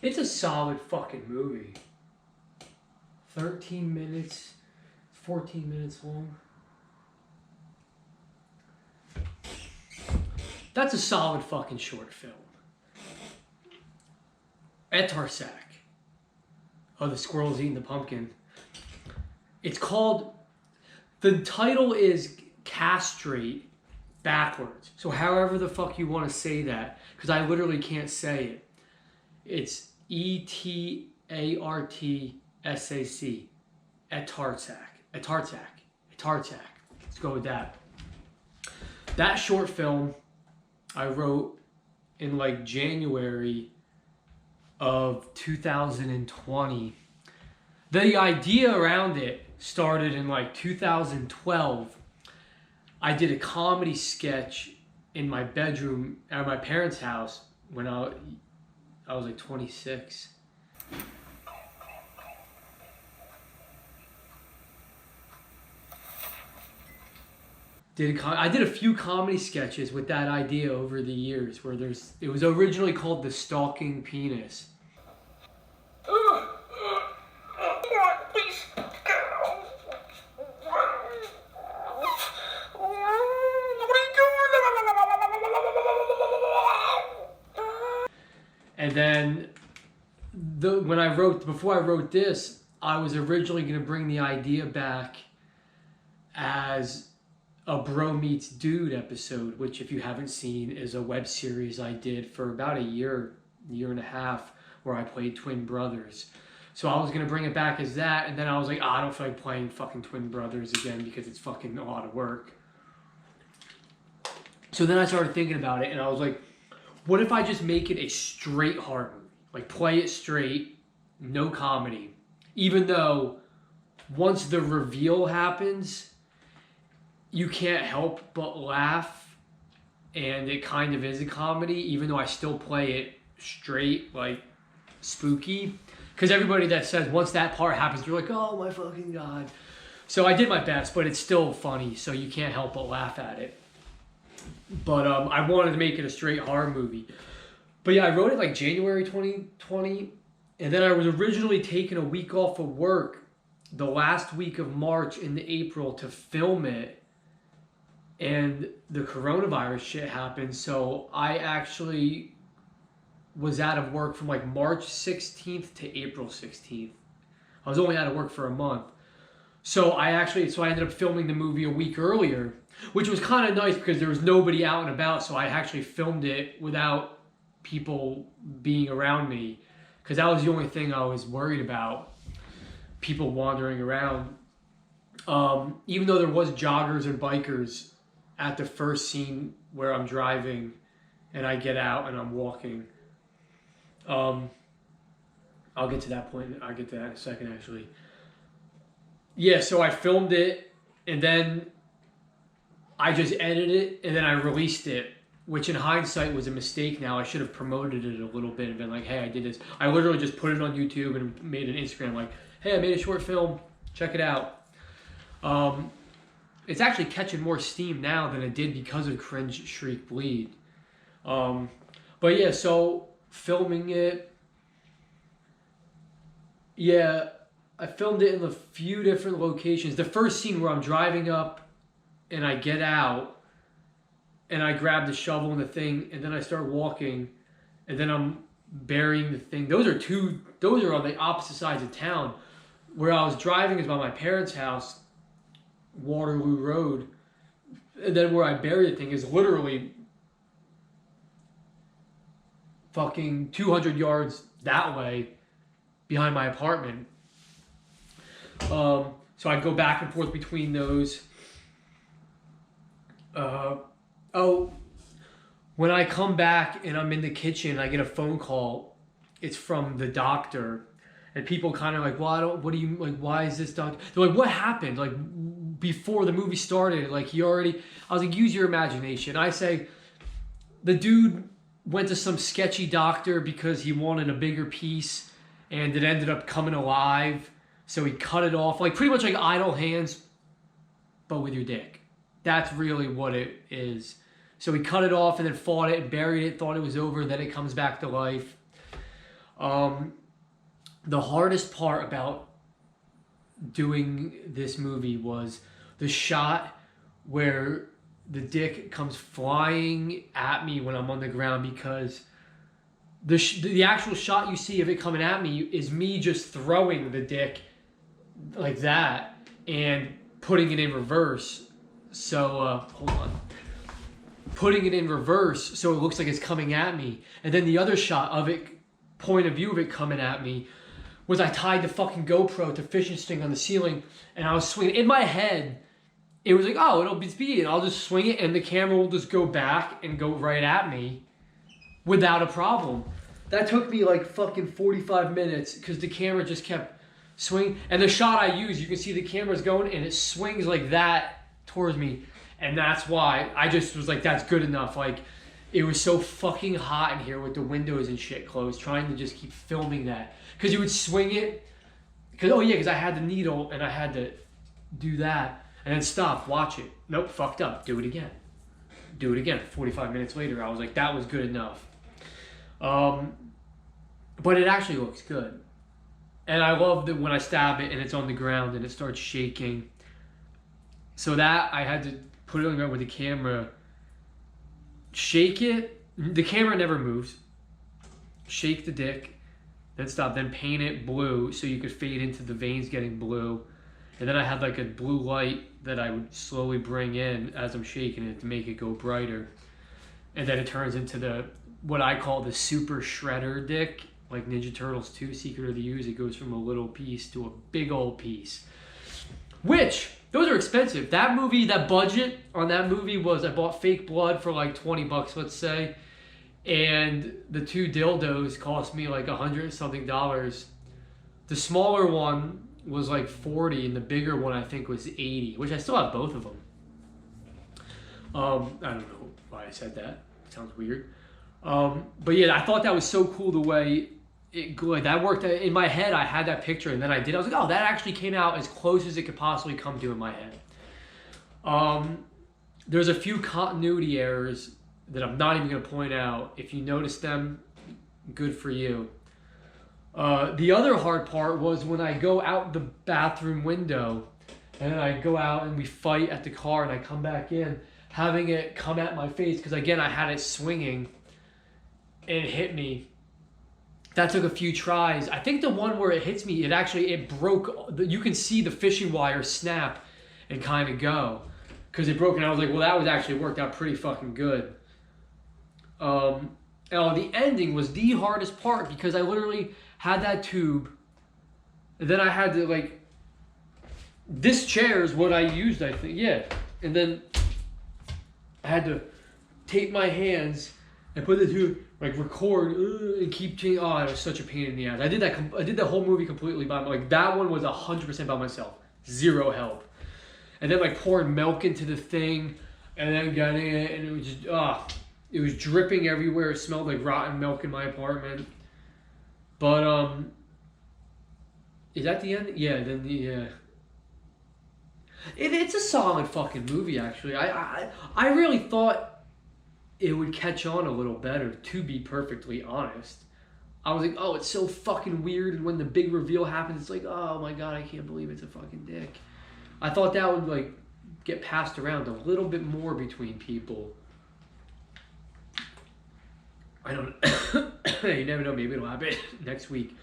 It's a solid fucking movie. 13 minutes, 14 minutes long. That's a solid fucking short film. ETARTSAC. Oh, the squirrel's eating the pumpkin. It's called, the title is Castrate backwards. So however the fuck you want to say that, because I literally can't say it. It's ETARTSAC. ETARTSAC. Let's go with that. That short film I wrote in like January of 2020. The idea around it started in like 2012. I did a comedy sketch in my bedroom at my parents' house when I was like 26. I did a few comedy sketches with that idea over the years where it was originally called The Stalking Penis. And then before I wrote this, I was originally going to bring the idea back as a Bro Meets Dude episode, which if you haven't seen is a web series I did for about a year and a half where I played twin brothers. So I was going to bring it back as that, and then I was like, I don't feel like playing fucking twin brothers again because it's fucking a lot of work. So then I started thinking about it, and I was like, what if I just make it a straight horror movie? Like, play it straight, no comedy. Even though once the reveal happens, you can't help but laugh, and it kind of is a comedy, even though I still play it straight, like, spooky. Because everybody that says once that part happens, you're like, oh my fucking God. So I did my best, but it's still funny, so you can't help but laugh at it. But I wanted to make it a straight horror movie. But yeah, I wrote it like January 2020. And then I was originally taking a week off of work the last week of March into April to film it. And the coronavirus shit happened. So I actually was out of work from like March 16th to April 16th. I was only out of work for a month. So I ended up filming the movie a week earlier, which was kind of nice because there was nobody out and about. So I actually filmed it without people being around me, because that was the only thing I was worried about, people wandering around. Even though there was joggers and bikers at the first scene where I'm driving and I get out and I'm walking. I'll get to that point. I'll get to that in a second, actually. Yeah, so I filmed it, and then I just edited it, and then I released it, which in hindsight was a mistake now. I should have promoted it a little bit and been like, hey, I did this. I literally just put it on YouTube and made an Instagram like, hey, I made a short film. Check it out. It's actually catching more steam now than it did because of Cringe, Shriek, Bleed. But yeah, so filming it. Yeah, I filmed it in a few different locations. The first scene where I'm driving up and I get out and I grab the shovel and the thing, and then I start walking, and then I'm burying the thing. Those are on the opposite sides of town. Where I was driving is by my parents' house, Waterloo Road, and then where I bury the thing is literally fucking 200 yards that way behind my apartment. So I go back and forth between those. When I come back and I'm in the kitchen, I get a phone call. It's from the doctor, and people kind of like, well, why is this doctor? They're like, what happened? Like, before the movie started, like, I was like, use your imagination. I say, the dude went to some sketchy doctor because he wanted a bigger piece, and it ended up coming alive. So he cut it off, like pretty much like Idle Hands, but with your dick. That's really what it is. So he cut it off and then fought it and buried it, thought it was over, then it comes back to life. The hardest part about doing this movie was the shot where the dick comes flying at me when I'm on the ground, because the actual shot you see of it coming at me is me just throwing the dick like that and putting it in reverse. So, hold on. Putting it in reverse so it looks like it's coming at me. And then the other shot of it, point of view of it coming at me, was I tied the fucking GoPro to fishing string on the ceiling, and I was swinging. In my head, it was like, oh, it'll be speedy, and I'll just swing it, and the camera will just go back and go right at me without a problem. That took me like fucking 45 minutes because the camera just kept swinging. And the shot I used, you can see the camera's going, and it swings like that towards me. And that's why I just was like, that's good enough. Like, it was so fucking hot in here with the windows and shit closed, trying to just keep filming that. Because you would swing it, because I had the needle and I had to do that, and then stop, watch it. Nope, fucked up, do it again. Do it again. 45 minutes later, I was like, that was good enough. But it actually looks good. And I love that when I stab it and it's on the ground and it starts shaking. So that, I had to put it on the ground with the camera, shake it. The camera never moves. Shake the dick, then stop, then paint it blue so you could fade into the veins getting blue. And then I had like a blue light that I would slowly bring in as I'm shaking it to make it go brighter. And then it turns into what I call the super shredder dick, like Ninja Turtles 2, Secret of the Ooze. It goes from a little piece to a big old piece. Which, those are expensive. That movie, that budget on that movie was, I bought fake blood for like 20 bucks, let's say. And the 2 dildos cost me like $100 something. The smaller one was like 40, and the bigger one I think was 80, which I still have both of them. I don't know why I said that. It sounds weird. But yeah, I thought that was so cool the way that worked. In my head, I had that picture, and then I was like, oh, that actually came out as close as it could possibly come to in my head. There's a few continuity errors that I'm not even going to point out. If you notice them, good for you. The other hard part was when I go out the bathroom window, and then I go out and we fight at the car, and I come back in, having it come at my face, because again, I had it swinging, and it hit me. That took a few tries. I think the one where it hits me, it broke. You can see the fishing wire snap and kind of go, because it broke, and I was like, well, that was actually worked out pretty fucking good. The ending was the hardest part, because I literally had that tube, and then I had to, like, this chair is what I used, I think, yeah. And then I had to tape my hands and put the tube, like, record, and keep changing. Oh, it was such a pain in the ass. I did the whole movie completely by myself. Like, that one was 100% by myself. Zero help. And then, like, pouring milk into the thing, and then getting it, and it was just, it was dripping everywhere. It smelled like rotten milk in my apartment. But, is that the end? Yeah, then yeah. It's a solid fucking movie, actually. I really thought it would catch on a little better, to be perfectly honest. I was like, oh, it's so fucking weird, and when the big reveal happens, it's like, oh my god, I can't believe it's a fucking dick. I thought that would, like, get passed around a little bit more between people. I don't know. You never know, maybe it'll happen next week.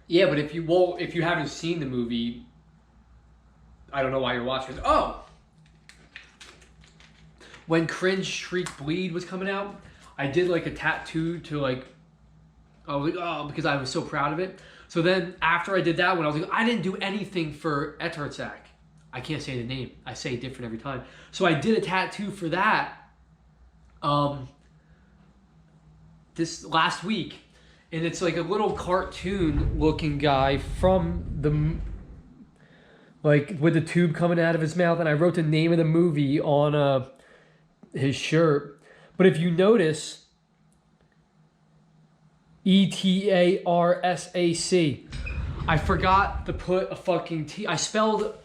Yeah, but if you haven't seen the movie, I don't know why you're watching it. Oh! When Cringe, Shriek, Bleed was coming out, I did like a tattoo to like, I was like, oh, because I was so proud of it. So then after I did that one, I was like, I didn't do anything for ETARTSAC. I can't say the name. I say it different every time. So I did a tattoo for that this last week. And it's like a little cartoon looking guy from like with the tube coming out of his mouth. And I wrote the name of the movie on his shirt. But if you notice, ETARTSAC. I forgot to put a fucking T. I spelled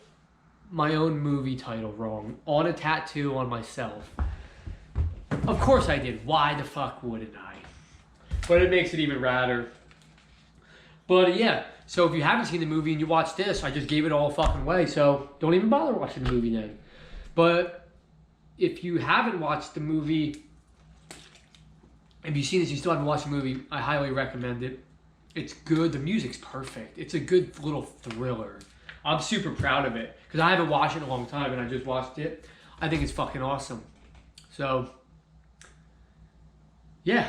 my own movie title wrong on a tattoo on myself. Of course I did. Why the fuck wouldn't I? But it makes it even radder. But yeah, so if you haven't seen the movie and you watch this, I just gave it all fucking away. So don't even bother watching the movie then. But if you haven't watched the movie, if you've seen this, you still haven't watched the movie, I highly recommend it. It's good. The music's perfect. It's a good little thriller. I'm super proud of it because I haven't watched it in a long time and I just watched it. I think it's fucking awesome. So, yeah.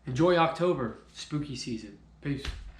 Enjoy October, spooky season. Peace.